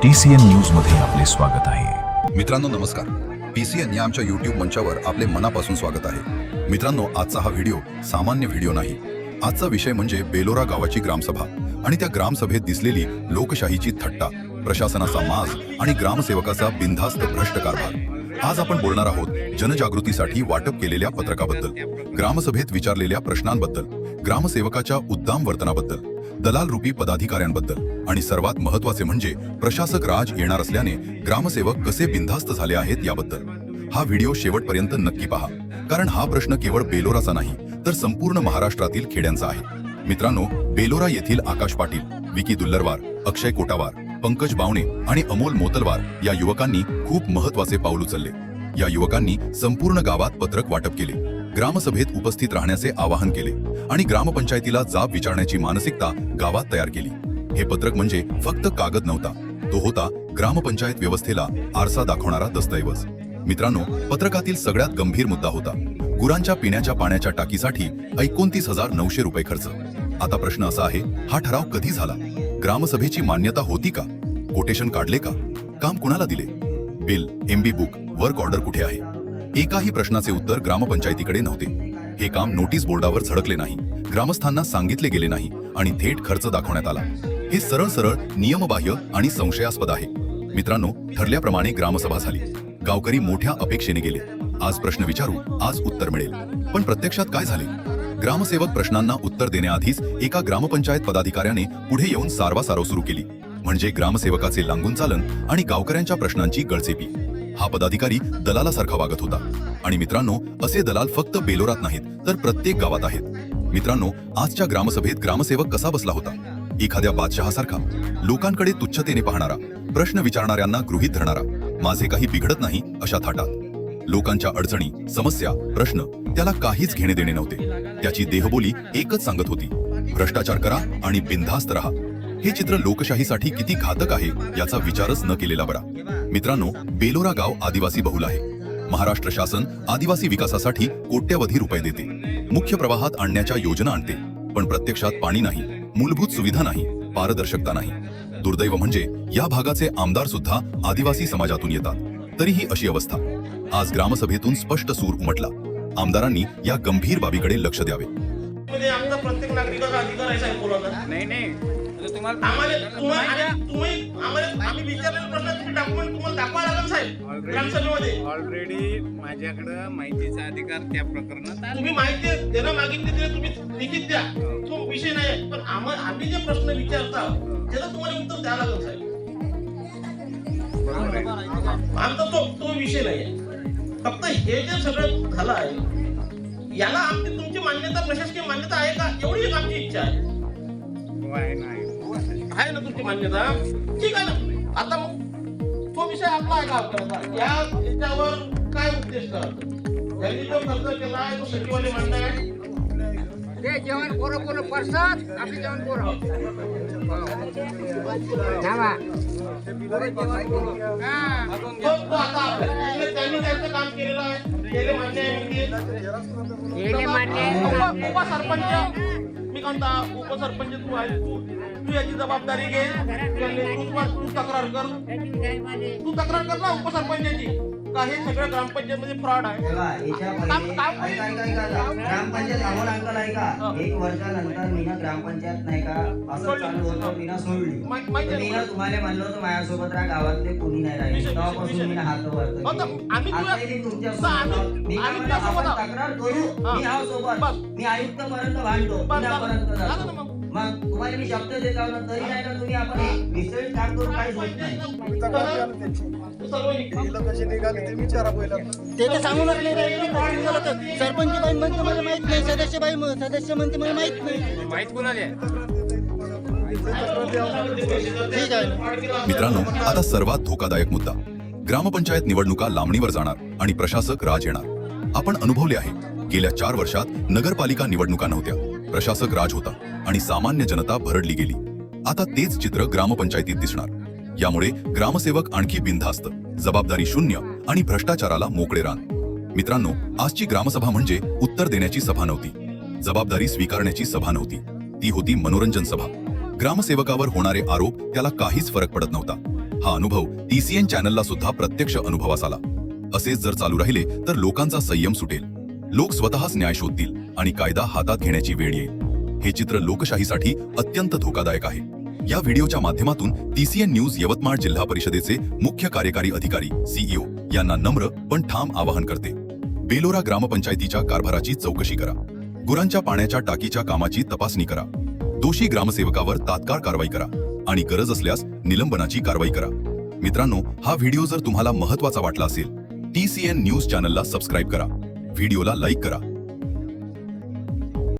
TCN news मध्ये आपले स्वागत आहे। मित्रांनो नमस्कार, PCN या आमच्या YouTube मंचावर आपले मनापासून स्वागत आहे। मित्रांनो, आजचा हा व्हिडिओ सामान्य व्हिडिओ नाही। आजचा विषय म्हणजे बेलोरा गावाची ग्रामसभा आणि त्या ग्रामसभेत दिसलेली लोकशाहीची थट्टा, प्रशासनाचा माज आणि ग्रामसेवकाचा बिनधास्त भ्रष्ट कारभार। आज आपण बोलणार आहोत जनजागृतीसाठी वाटप केलेल्या पत्रकाबद्दल, ग्रामसभेत विचारलेल्या प्रश्नांबद्दल, ग्रामसेवकाच्या उद्दाम वर्तनाबद्दल, दलाल रूपी पदाधिकाऱ्यांबद्दल आणि सर्वात महत्त्वाचे म्हणजे प्रशासक राज येणार असल्याने ग्रामसेवक कसे बिनधास्त झाले आहेत याबद्दल। हा व्हिडिओ शेवटपर्यंत नक्की पहा, कारण हा प्रश्न केवळ बेलोराचा नाही तर संपूर्ण महाराष्ट्रातील खेड्यांचा आहे। मित्रांनो, बेलोरा येथील आकाश पाटील, विकी दुल्लरवार, अक्षय कोटावार, पंकज बावणे आणि अमोल मोतलवार या युवकांनी खूप महत्त्वाचे पाऊल उचलले। या युवकांनी संपूर्ण गावात पत्रक वाटप केले, ग्रामसभेत उपस्थित राहण्याचे आवाहन केले आणि ग्रामपंचायतीला जाब विचारण्याची मानसिकता गावात तयार केली। हे पत्रक म्हणजे फक्त कागद नव्हता, तो होता ग्रामपंचायत व्यवस्थेला आरसा दाखवणारा दस्तऐवज। मित्रांनो, पत्रकातील सगळ्यात गंभीर मुद्दा होता गुरांच्या पिण्याच्या पाण्याच्या टाकीसाठी 29,900 रुपये खर्च। आता प्रश्न असा आहे, हा ठराव कधी झाला? ग्रामसभेची मान्यता होती का? कोटेशन काढले का? काम कुणाला दिले? Bill, MB book, work order कुठे आहे? एकाही प्रश्नाचे उत्तर ग्रामपंचायतीकडे नव्हते। हे काम नोटीस बोर्डावर झळकले नाही, ग्रामस्थांना सांगितले गेले नाही आणि थेट खर्च दाखवण्यात आला। हे सरळ सरळ नियमबाह्य आणि संशयास्पद आहे। मित्रांनो, ठरल्याप्रमाणे ग्रामसभा झाली, गावकरी मोठ्या अपेक्षेने गेले। आज प्रश्न विचारू, आज उत्तर मिळेल। पण प्रत्यक्षात काय झाले? ग्रामसेवक प्रश्नांना उत्तर देण्याआधीच एका ग्रामपंचायत पदाधिकाऱ्याने पुढे येऊन सारवासारव सुरू केली, म्हणजे ग्रामसेवकाचे लांगून चालन आणि गावकऱ्यांच्या प्रश्नांची गळचेपी। हा पदाधिकारी दलालासारखा वागत होता। आणि मित्रांनो, असे दलाल फक्त बेलोरात नाहीत तर प्रत्येक गावात आहेत। मित्रांनो, आजच्या ग्रामसभेत ग्रामसेवक कसा बसला होता? एखाद्या बादशहासारखा, लोकांकडे तुच्छतेने पाहणारा, प्रश्न विचारणाऱ्यांना गृहीत धरणारा, माझे काही बिघडत नाही अशा थाटात। लोकांच्या अडचणी, समस्या, प्रश्न त्याला काहीच घेणे देणे नव्हते। त्याची देहबोली एकच सांगत होती, भ्रष्टाचार करा आणि बिनधास्त राहा। हे चित्र लोकशाहीसाठी किती घातक आहे याचा विचारच न केलेला बरा। मित्रांनो, बेलोरा गाव आदिवासी बहुल आहे। महाराष्ट्र शासन आदिवासी विकासासाठी कोट्यवधी रुपये देते, मुख्य प्रवाहात आणण्याच्या योजना आणते, पण प्रत्यक्षात पाणी नाही, मूलभूत सुविधा नाही, पारदर्शकता नाही। दुर्दैव म्हणजे या भागाचे आमदार सुद्धा आदिवासी समाजातून येतात, तरीही अशी अवस्था। आज ग्रामसभेतून स्पष्ट सूर उमटला, आमदारांनी या गंभीर बाबीकडे लक्ष द्यावे। आमचा प्रत्येक नागरिकाचा अधिकार आहे साहेब बोलायला। नाही आम्ही विचारलेले प्रश्न तुम्ही डॉक्युमेंट तुम्हाला दाखवा लागेल साहेब ग्रामसभेमध्ये। ऑलरेडी माझ्याकडे माहितीचा अधिकार त्या प्रकरणात आहे। तुम्ही माहिती देणं मागितली तरी तुम्ही लिखित द्या, तो विषय नाही। पण आम्ही जे प्रश्न विचारता त्याला तुम्हाला उत्तर द्यावं लागेल साहेब। आमचा तो विषय नाही। फक्त हे जे सगळं झालं आहे याला आमची तुमची मान्यता, प्रशासकीय मान्यता आहे का, एवढी एक आमची इच्छा आहे। आहे ना तुमची मान्यता? ठीक आहे ना। आता मग तो विषय आपला आहे का आपल्याला? याच्यावर काय उद्देश करतो? त्यांनी जो खर्च केला आहे तो सचिवालय मांडलाय, ते जेवण कोण परसाद आपली जेवण कोण त्यांनी त्यांचं काम केलेलं आहे, गेले मान्य आहे। उपसरपंच मी म्हणता, उपसरपंच तू आहे, तू याची जबाबदारी घे, तू तक्रार कर ना उपसरपंचाची का हे सगळं ग्रामपंचायत मध्ये फ्रॉड आहे। ग्रामपंचायत अमोल अंकल आहे का? 1 वर्षानंतर मीना ग्रामपंचायत नाही का असं चालू होतं, मीना सोडली। मीना तुम्हाला म्हणलं होतं माझ्यासोबत राहा, गावातले कोणी नाही राहिले, तेव्हापासून मीना हात वरतो। तक्रार करू, मी आहो सोबत, मी आयुक्त पर्यंत भांडतो, मग तुम्हाला मी शब्द देता ना तरी नाही का तुम्ही आपण विषय काम करून काहीच होत नाही। ते तर सांगू लागले सरपंच बाई म्हणते मला माहित नाही, सदस्य म्हणते मला माहित नाही। माहित कोणाला? ठीक आहे मित्रांनो, आता सर्वात धोकादायक मुद्दा, ग्रामपंचायत निवडणुका लांबणीवर जाणार आणि प्रशासक राज येणार। आपण अनुभवले आहे, गेल्या 4 वर्षात नगरपालिका निवडणुका नव्हत्या, प्रशासक राज होता आणि सामान्य जनता भरडली गेली। आता तेच चित्र ग्रामपंचायतीत दिसणार। यामुळे ग्रामसेवक आणखी बिनधास्त, जबाबदारी शून्य आणि भ्रष्टाचाराला मोकळे रान। मित्रांनो, आजची ग्रामसभा म्हणजे उत्तर देण्याची सभा नव्हती, जबाबदारी स्वीकारण्याची सभा नव्हती, ती होती मनोरंजन सभा। ग्रामसेवकावर होणारे आरोप त्याला काहीच फरक पडत नव्हता। हा अनुभव TCN चॅनलला सुद्धा प्रत्यक्ष अनुभवास आला. असेच जर चालू राहिले तर लोकांचा संयम सुटेल, लोक स्वतःच न्याय शोधतील आणि कायदा हातात घेण्याची वेळ येईल. हे चित्र लोकशाहीसाठी अत्यंत धोकादायक आहे. या व्हिडिओच्या माध्यमातून TCN न्यूज यवतमाळ जिल्हा परिषदेचे मुख्य कार्यकारी अधिकारी CEO यांना नम्र पण ठाम आवाहन करते. बेलोरा ग्रामपंचायतीच्या कारभाराची चौकशी करा. गुरांच्या पाण्याच्या टाकीच्या कामाची तपासणी करा. दोषी ग्रामसेवकावर तात्काळ कारवाई करा आणि गरज असल्यास निलंबनाची कारवाई करा. मित्रांनो, हा व्हिडिओ जर तुम्हाला महत्त्वाचा वाटला असेल, TCN न्यूज चॅनलला सबस्क्राईब करा, व्हिडिओला लाईक करा